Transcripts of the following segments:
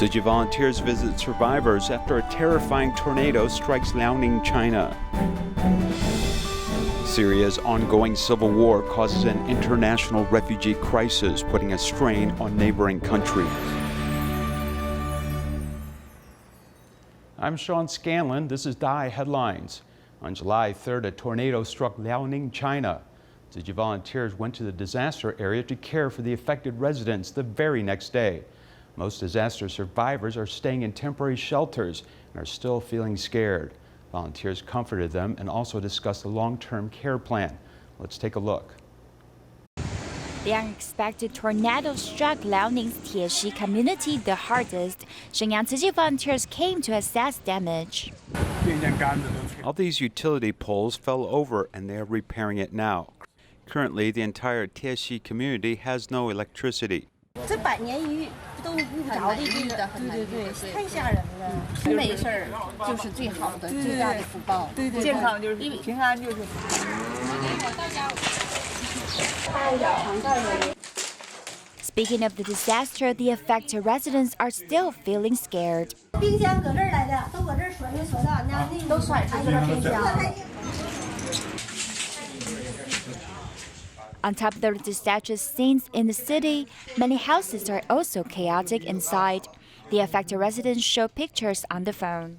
Tzu Chi volunteers visit survivors after a terrifying tornado strikes Liaoning, China. Syria's ongoing civil war causes an international refugee crisis, putting a strain on neighboring countries. I'm Sean Scanlan. This is DaAi Headlines. On July 3rd, a tornado struck Liaoning, China. Tzu Chi volunteers went to the disaster area to care for the affected residents the very next day. Most disaster survivors are staying in temporary shelters and are still feeling scared. Volunteers comforted them and also discussed a long-term care plan. Let's take a look. The unexpected tornado struck Liaoning's Tzu Chi community the hardest. Cheng Yen Tzu Chi volunteers came to assess damage. All these utility poles fell over and they are repairing it now. Currently, the entire Tzu Chi community has no electricity. Speaking of the disaster, the affected residents are still feeling scared. On top of the disastrous scenes in the city, many houses are also chaotic inside. The affected residents show pictures on the phone.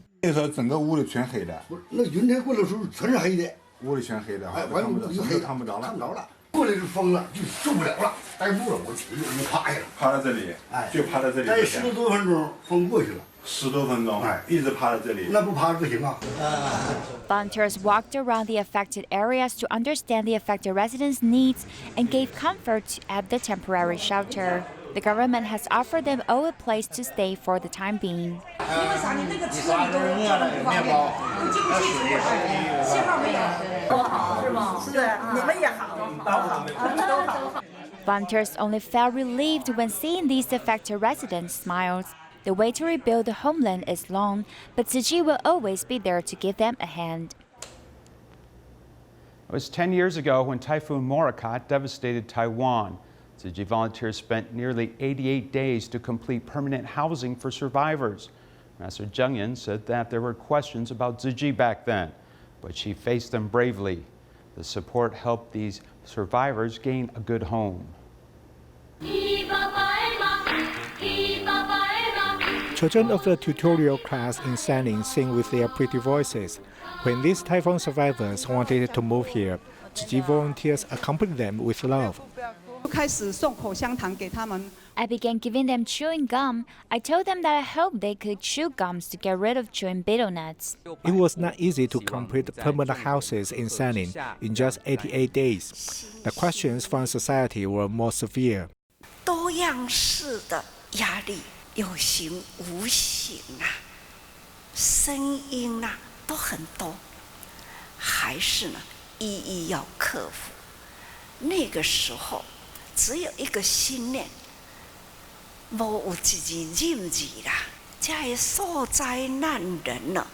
Volunteers walked around the affected areas to understand the affected residents' needs and gave comfort at the temporary shelter. The government has offered them all a place to stay for the time being. Volunteers only felt relieved when seeing these affected residents' smiles. The way to rebuild the homeland is long, but Tzu Chi will always be there to give them a hand. It was 10 years ago when Typhoon Morakot devastated Taiwan. Tzu Chi volunteers spent nearly 88 days to complete permanent housing for survivors. Master Cheng Yen said that there were questions about Tzu Chi back then, but she faced them bravely. The support helped these survivors gain a good home. Children of the tutorial class in Scanlan sing with their pretty voices. When these typhoon survivors wanted to move here, Tzu Chi volunteers accompanied them with love. I began giving them chewing gum. I told them that I hoped they could chew gums to get rid of chewing betel nuts. It was not easy to complete permanent houses in Scanlan in just 88 days. The questions from society were more severe. 多样式的压力，有形无形啊，声音啊都很多，还是呢一一要克服。那个时候只有一个信念，无有自己忍住啦，这些受灾难人呢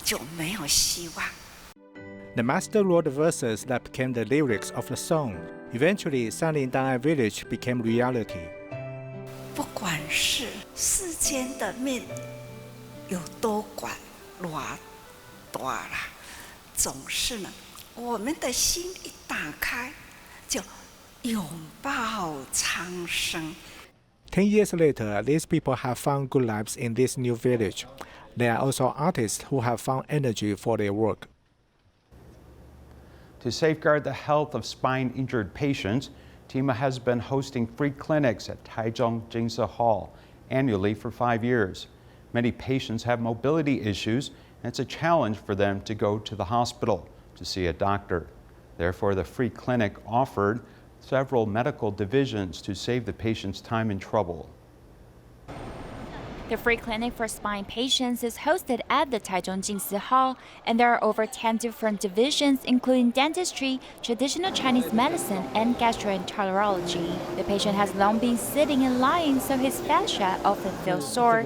就没有希望。 The master wrote the verses that became the lyrics of the song. Eventually, Scanlan DaAi Village became reality. 不管是世间的命有多广多大啦，总是呢，我们的心一打开，就拥抱苍生。 10 years later, these people have found good lives in this new village. There are also artists who have found energy for their work. To safeguard the health of spine-injured patients, TIMA has been hosting free clinics at Taichung Jingsa Hall annually for 5 years. Many patients have mobility issues, and it's a challenge for them to go to the hospital to see a doctor. Therefore, the free clinic offered several medical divisions to save the patients time and trouble. The free clinic for spine patients is hosted at the Taichung Jingsi Hall, and there are over 10 different divisions, including dentistry, traditional Chinese medicine, and gastroenterology. The patient has long been sitting and lying, so his fascia often feels sore.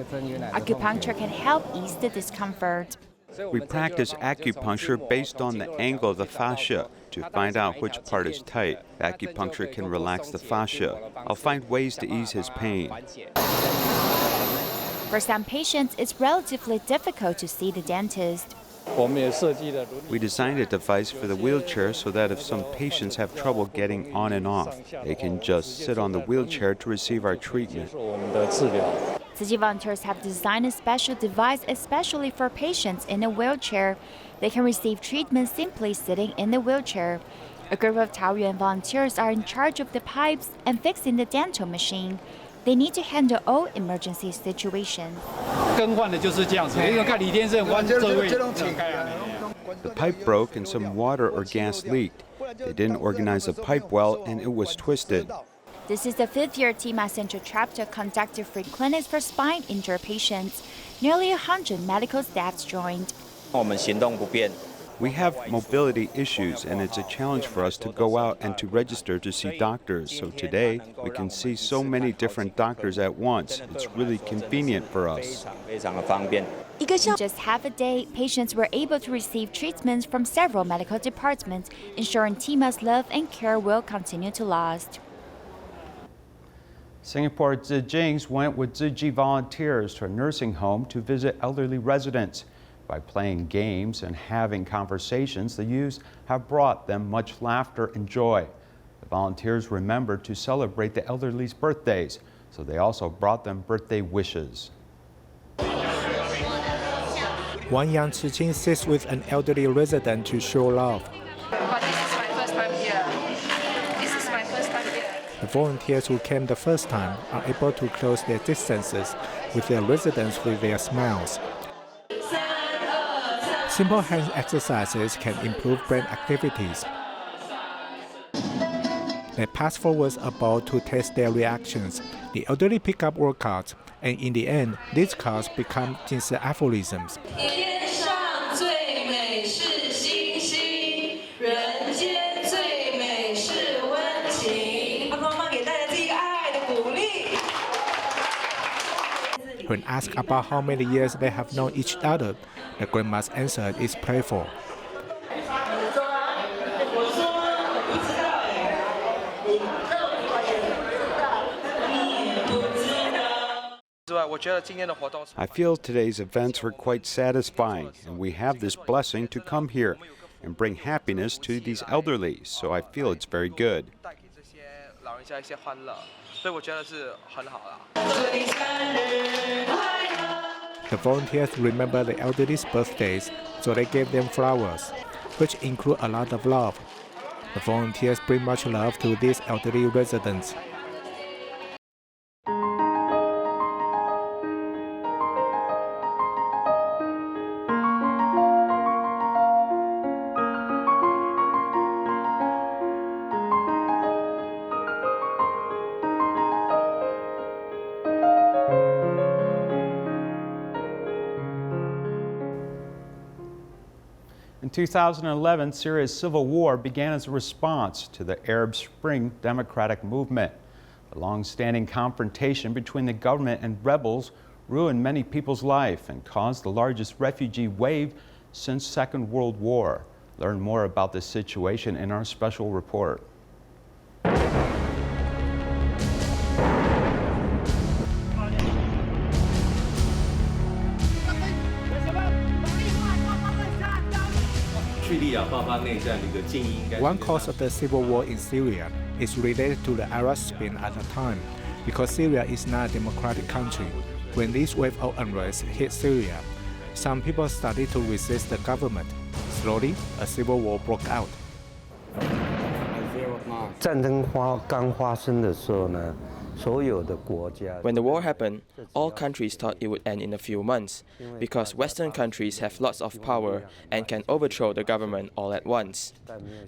Acupuncture can help ease the discomfort. We practice acupuncture based on the angle of the fascia to find out which part is tight. Acupuncture can relax the fascia. I'll find ways to ease his pain. For some patients, it's relatively difficult to see the dentist. We designed a device for the wheelchair so that if some patients have trouble getting on and off, they can just sit on the wheelchair to receive our treatment. Tzu Chi volunteers have designed a special device especially for patients in a wheelchair. They can receive treatment simply sitting in the wheelchair. A group of Taoyuan volunteers are in charge of the pipes and fixing the dental machine. They need to handle all emergency situations. The pipe broke and some water or gas leaked. They didn't organize the pipe well and it was twisted. This is the fifth-year Tima Central chapter conducted free clinics for spine injured patients. Nearly 100 medical staffs joined. We have mobility issues and it's a challenge for us to go out and to register to see doctors. So today we can see so many different doctors at once. It's really convenient for us. In just half a day, patients were able to receive treatments from several medical departments, ensuring Tima's love and care will continue to last. Singapore Tzu Jings went with Tzu Chi volunteers to a nursing home to visit elderly residents. By playing games and having conversations, the youths have brought them much laughter and joy. The volunteers remembered to celebrate the elderly's birthdays, so they also brought them birthday wishes. One young Tzu Chi sits with an elderly resident to show love. But this is my first time here. This is my first time here. The volunteers who came the first time are able to close their distances with their residents with their smiles. Simple hand exercises can improve brain activities. They pass forwards a ball to test their reactions. The elderly pick up word cards, and in the end, these cards become Jingsi aphorisms. When asked about how many years they have known each other, the grandma's answer is playful. I feel today's events were quite satisfying, and we have this blessing to come here and bring happiness to these elderly, so I feel it's very good. The volunteers remember the elderly's birthdays, so they gave them flowers, which include a lot of love. The volunteers bring much love to these elderly residents. In 2011, Syria's civil war began as a response to the Arab Spring democratic movement. The long-standing confrontation between the government and rebels ruined many people's life and caused the largest refugee wave since Second World War. Learn more about this situation in our special report. One cause of the civil war in Syria is related to the Arab Spring at the time, because Syria is not a democratic country. When this wave of unrest hit Syria, some people started to resist the government. Slowly, a civil war broke out. 战争刚发生的时候呢， When the war happened, all countries thought it would end in a few months, because Western countries have lots of power and can overthrow the government all at once.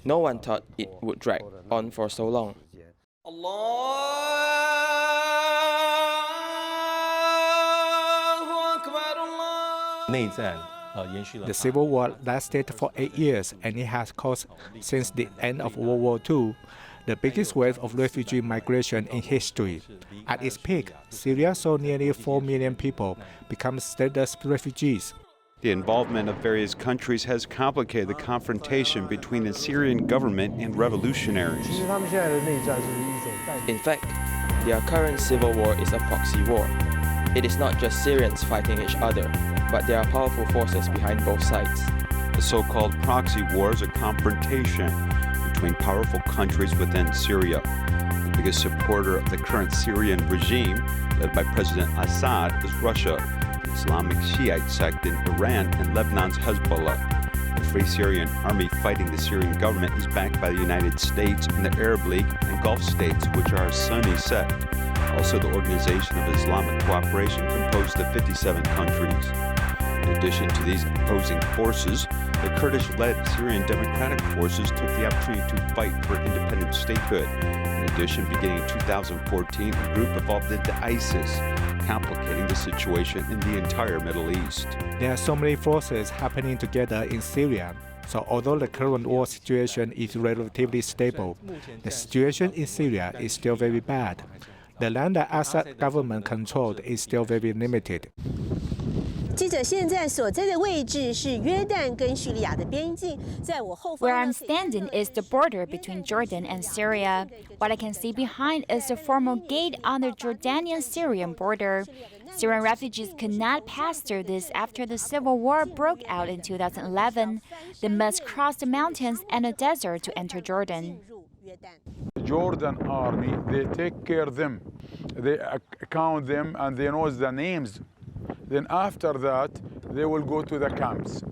No one thought it would drag on for so long. The civil war lasted for 8 years, and it has caused, since the end of World War II, the biggest wave of refugee migration in history. At its peak, Syria saw nearly 4 million people become stateless refugees. The involvement of various countries has complicated the confrontation between the Syrian government and revolutionaries. In fact, their current civil war is a proxy war. It is not just Syrians fighting each other, but there are powerful forces behind both sides. The so-called proxy war is a confrontation between powerful countries within Syria. The biggest supporter of the current Syrian regime, led by President Assad, is Russia, the Islamic Shiite sect in Iran, and Lebanon's Hezbollah. The Free Syrian Army fighting the Syrian government is backed by the United States and the Arab League and Gulf states, which are a Sunni sect. Also, the Organization of Islamic Cooperation, composed of 57 countries. In addition to these opposing forces, the Kurdish-led Syrian Democratic Forces took the opportunity to fight for independent statehood. In addition, beginning in 2014, a group evolved into ISIS, complicating the situation in the entire Middle East. There are so many forces happening together in Syria. So although the current war situation is relatively stable, the situation in Syria is still very bad. The land that Assad government controlled is still very limited. 记者现在所在的位置是约旦跟叙利亚的边境，在我后方。 Where I'm standing is the border between Jordan and Syria. What I can see behind is the formal gate on the Jordanian-Syrian border. Syrian refugees could not pass through this after the civil war broke out in 2011. They must cross the mountains and a desert to enter Jordan. The Jordan army, they take care of them. They count them and they know the names. Then after that, they will go to the camps.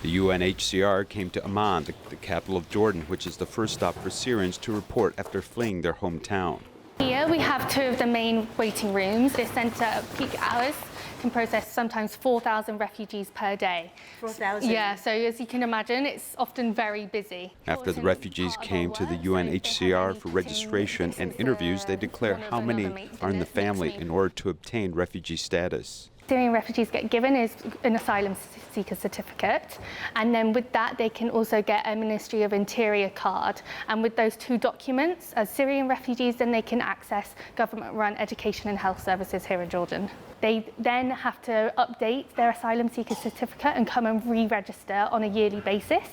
The UNHCR came to Amman, the capital of Jordan, which is the first stop for Syrians to report after fleeing their hometown. Here we have two of the main waiting rooms. This centre at peak hours can process sometimes 4,000 refugees per day. 4,000? Yeah, so as you can imagine, it's often very busy. After the refugees came to the UNHCR for registration and interviews, they declare how many are in the family in order to obtain refugee status. Syrian refugees get given is an asylum seeker certificate, and then with that they can also get a Ministry of Interior card, and with those two documents as Syrian refugees then they can access government-run education and health services here in Jordan. They then have to update their asylum seeker certificate and come and re-register on a yearly basis.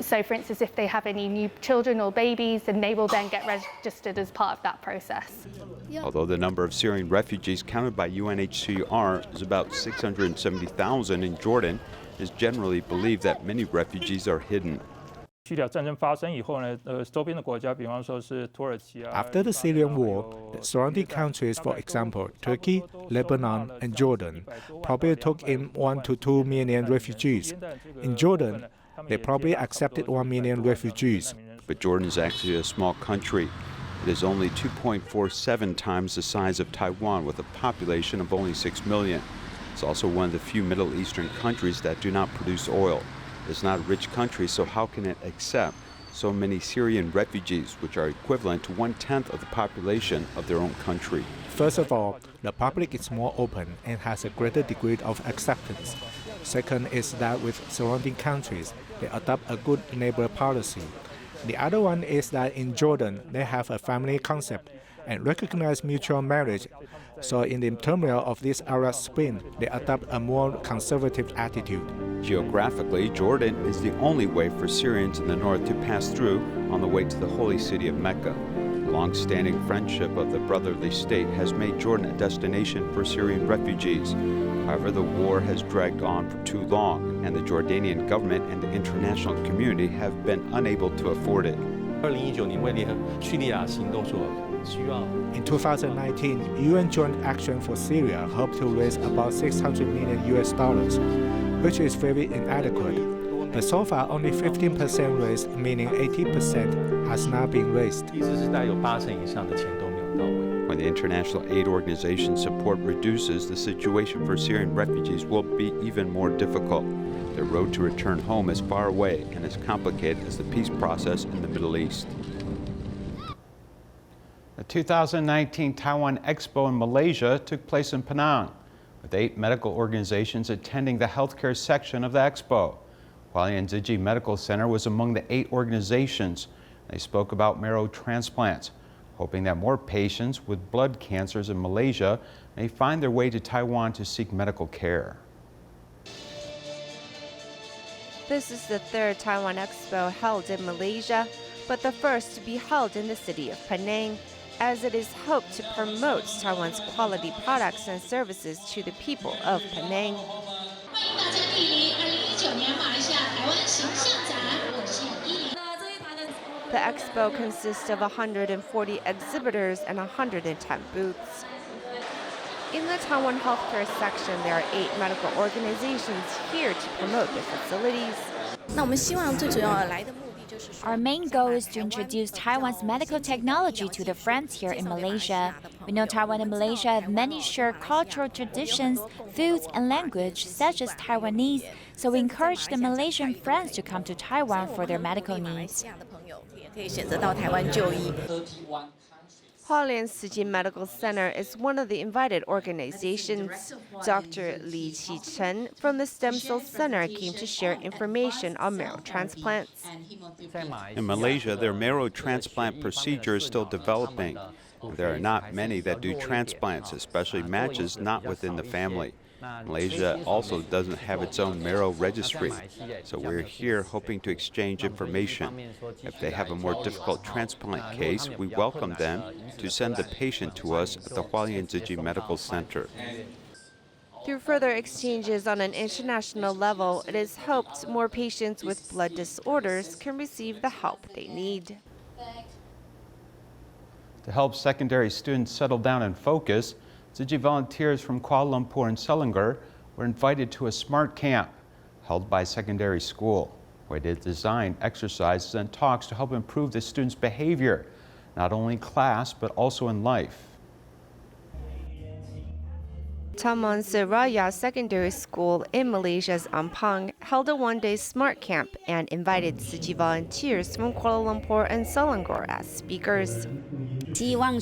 So for instance, if they have any new children or babies, then they will then get registered as part of that process. Although the number of Syrian refugees counted by UNHCR is about 670,000 in Jordan, it is generally believed that many refugees are hidden. After the Syrian war, the surrounding countries, for example, Turkey, Lebanon, and Jordan, probably took in 1 to 2 million refugees. In Jordan, they probably accepted 1 million refugees. But Jordan is actually a small country. It is only 2.47 times the size of Taiwan, with a population of only 6 million. It's also one of the few Middle Eastern countries that do not produce oil. It's not a rich country, so how can it accept so many Syrian refugees, which are equivalent to 1/10 of the population of their own country? First of all, the public is more open and has a greater degree of acceptance. Second is that with surrounding countries, they adopt a good neighbor policy. The other one is that in Jordan, they have a family concept and recognize mutual marriage. So in the turmoil of this Arab Spring, they adopt a more conservative attitude. Geographically, Jordan is the only way for Syrians in the north to pass through on the way to the holy city of Mecca. The long-standing friendship of the brotherly state has made Jordan a destination for Syrian refugees. However, the war has dragged on for too long, and the Jordanian government and the international community have been unable to afford it. In 2019, UN Joint Action for Syria hoped to raise about $600 million, which is very inadequate. But so far, only 15% raised, meaning 80% has not been raised. When the international aid organization support reduces, the situation for Syrian refugees will be even more difficult. Their road to return home is far away and as complicated as the peace process in the Middle East. The 2019 Taiwan Expo in Malaysia took place in Penang, with 8 medical organizations attending the healthcare section of the expo. Hualien Tzu Chi Medical Center was among the 8 organizations. They spoke about marrow transplants, hoping that more patients with blood cancers in Malaysia may find their way to Taiwan to seek medical care. This is the 3rd Taiwan Expo held in Malaysia, but the first to be held in the city of Penang. as it is hoped to promote Taiwan's quality products and services to the people of Penang. The expo consists of 140 exhibitors and 110 booths. In the Taiwan healthcare section, there are 8 medical organizations here to promote their facilities. Our main goal is to introduce Taiwan's medical technology to the friends here in Malaysia. We know Taiwan and Malaysia have many shared cultural traditions, foods, and language, such as Taiwanese, so we encourage the Malaysian friends to come to Taiwan for their medical needs. Hualien Tzu Chi Medical Center is one of the invited organizations. Dr. Li Chen from the Stem Cell Center came to share information on marrow transplants. In Malaysia, their marrow transplant procedure is still developing. There are not many that do transplants, especially matches not within the family. Malaysia also doesn't have its own marrow registry, so we're here hoping to exchange information. If they have a more difficult transplant case, we welcome them to send the patient to us at the Hualien Tzu Chi Medical Center. Through further exchanges on an international level, it is hoped more patients with blood disorders can receive the help they need. To help secondary students settle down and focus, Tzu Chi volunteers from Kuala Lumpur and Selangor were invited to a smart camp held by secondary school, where they designed exercises and talks to help improve the students' behavior, not only in class but also in life. Taman Seraya Secondary School in Malaysia's Ampang held a one-day smart camp and invited Tzu Chi volunteers from Kuala Lumpur and Selangor as speakers. We hope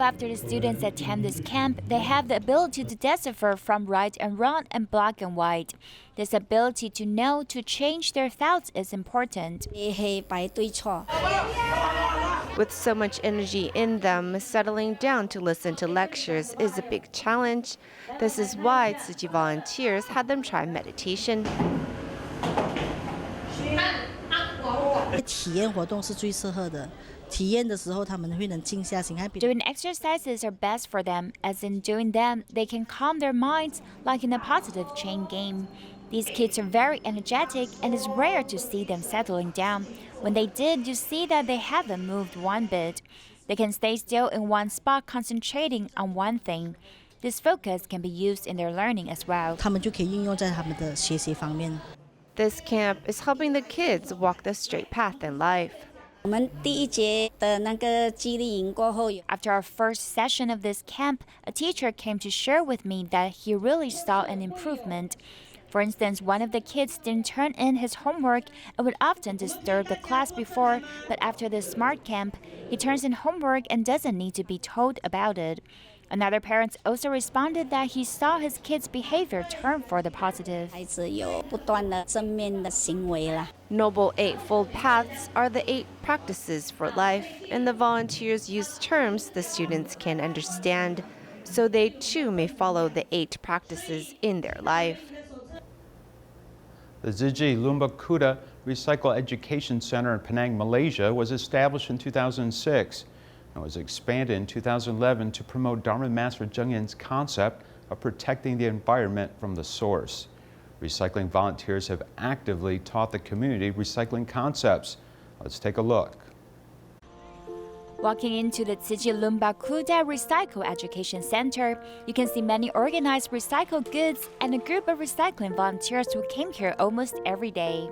after the students attend this camp, they have the ability to decipher from right and wrong and black and white. This ability to know, to change their thoughts is important. With so much energy in them, settling down to listen to lectures is a big challenge. This is why Tzu Chi volunteers had them try meditation. Doing exercises are best for them, as in doing them, they can calm their minds like in a positive chain game. These kids are very energetic and it's rare to see them settling down. When they did, you see that they haven't moved one bit. They can stay still in one spot concentrating on one thing. This focus can be used in their learning as well. This camp is helping the kids walk the straight path in life. After our first session of this camp, a teacher came to share with me that he really saw an improvement. For instance, one of the kids didn't turn in his homework and would often disturb the class before, but after the smart camp, he turns in homework and doesn't need to be told about it. Another parent also responded that he saw his kid's behavior turn for the positive. Noble Eightfold Paths are the 8 practices for life, and the volunteers use terms the students can understand, so they too may follow the 8 practices in their life. The Tzu Chi Lumba Kuda Recycle Education Center in Penang, Malaysia was established in 2006 and was expanded in 2011 to promote Dharma Master Cheng Yen's concept of protecting the environment from the source. Recycling volunteers have actively taught the community recycling concepts. Let's take a look. Walking into the Tzu Chi Lumba Kuda Recycle Education Center, you can see many organized recycled goods and a group of recycling volunteers who came here almost every day.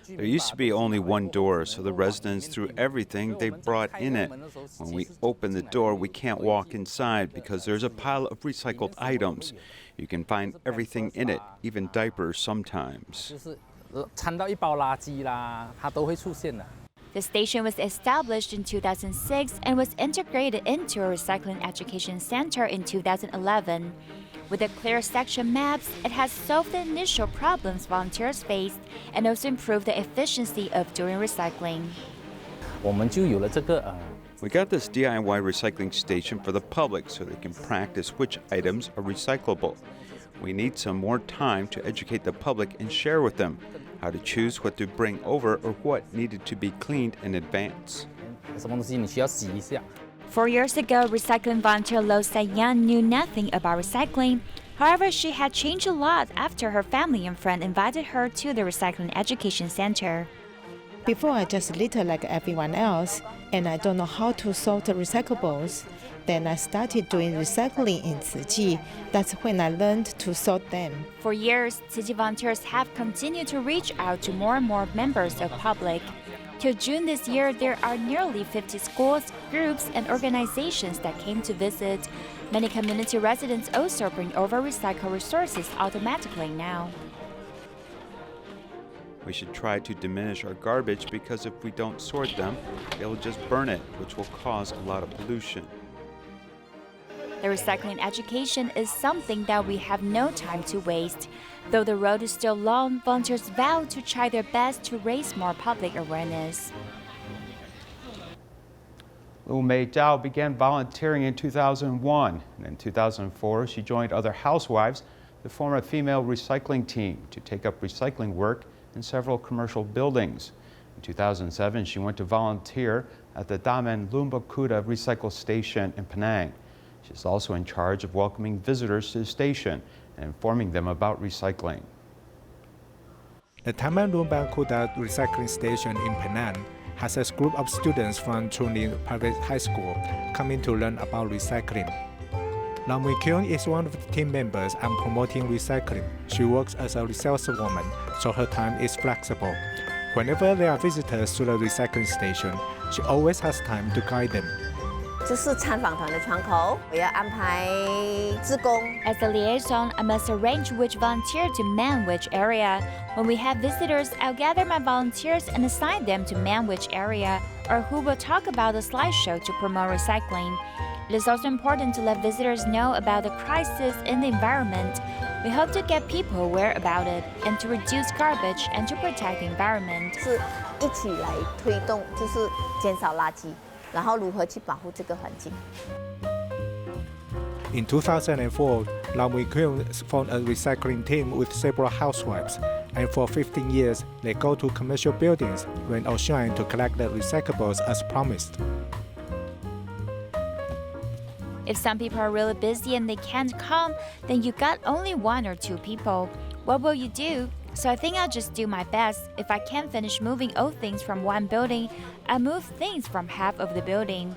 There used to be only one door, so the residents threw everything they brought in it. When we open the door, we can't walk inside because there's a pile of recycled items. You can find everything in it, even diapers sometimes. The station was established in 2006 and was integrated into a recycling education center in 2011. With the clear section maps, it has solved the initial problems volunteers faced and also improved the efficiency of doing recycling. We got this DIY recycling station for the public so they can practice which items are recyclable. We need some more time to educate the public and share with them how to choose what to bring over or what needed to be cleaned in advance. 什么东西你需要洗一下。 4 years ago, recycling volunteer Cheng Yen knew nothing about recycling. However, she had changed a lot after her family and friend invited her to the recycling education center. Before, I just litter like everyone else, and I don't know how to sort recyclables. Then I started doing recycling in Tzu Chi. That's when I learned to sort them. For years, Tzu Chi volunteers have continued to reach out to more and more members of public. Till June this year, there are nearly 50 schools, groups, and organizations that came to visit. Many community residents also bring over recycled resources automatically now. We should try to diminish our garbage because if we don't sort them, they'll just burn it, which will cause a lot of pollution. The recycling education is something that we have no time to waste. Though the road is still long, volunteers vow to try their best to raise more public awareness. Lu Mei Dao began volunteering in 2001, and in 2004 she joined other housewives to form a female recycling team to take up recycling work in several commercial buildings. In 2007 she went to volunteer at the Damen Lumbakuda recycle station in Penang. She's also in charge of welcoming visitors to the station and informing them about recycling. The Taman Lumbakuda recycling station in Penang has a group of students from Chunin Private High School coming to learn about recycling. Lam Wei-kyung is one of the team members and promoting recycling. She works as a saleswoman, so her time is flexible. Whenever there are visitors to the recycling station, she always has time to guide them. 这是参访团的窗口，我要安排志工。As a liaison, I must arrange which volunteer to man which area. When we have visitors, I'll gather my volunteers and assign them to man which area, or who will talk about the slideshow to promote recycling. It is also important to let visitors know about the crisis in the environment. We hope to get people aware about it and to reduce garbage and to protect the environment. 是一起来推动，就是减少垃圾。 然后如何去保护这个环境 In 2004, Lam Wei-kyung formed a recycling team with several housewives, and for 15 years, they go to commercial buildings, rain or shine, to collect the recyclables as promised. If some people are really busy and they can't come, then you got only 1 or 2 people. What will you do? So I think I'll just do my best. If I can't finish moving old things from one building, I'll move things from half of the building.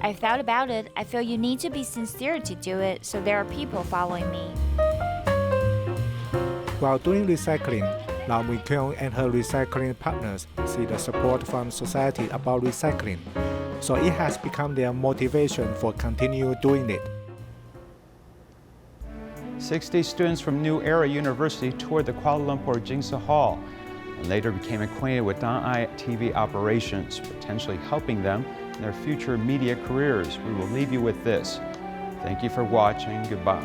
I've thought about it. I feel you need to be sincere to do it, so there are people following me. While doing recycling, Lam Wei-kyung and her recycling partners see the support from society about recycling, so it has become their motivation for continue doing it. 60 students from New Era University toured the Kuala Lumpur Jingsa Hall and later became acquainted with DaAi TV operations, potentially helping them in their future media careers. We will leave you with this. Thank you for watching. Goodbye.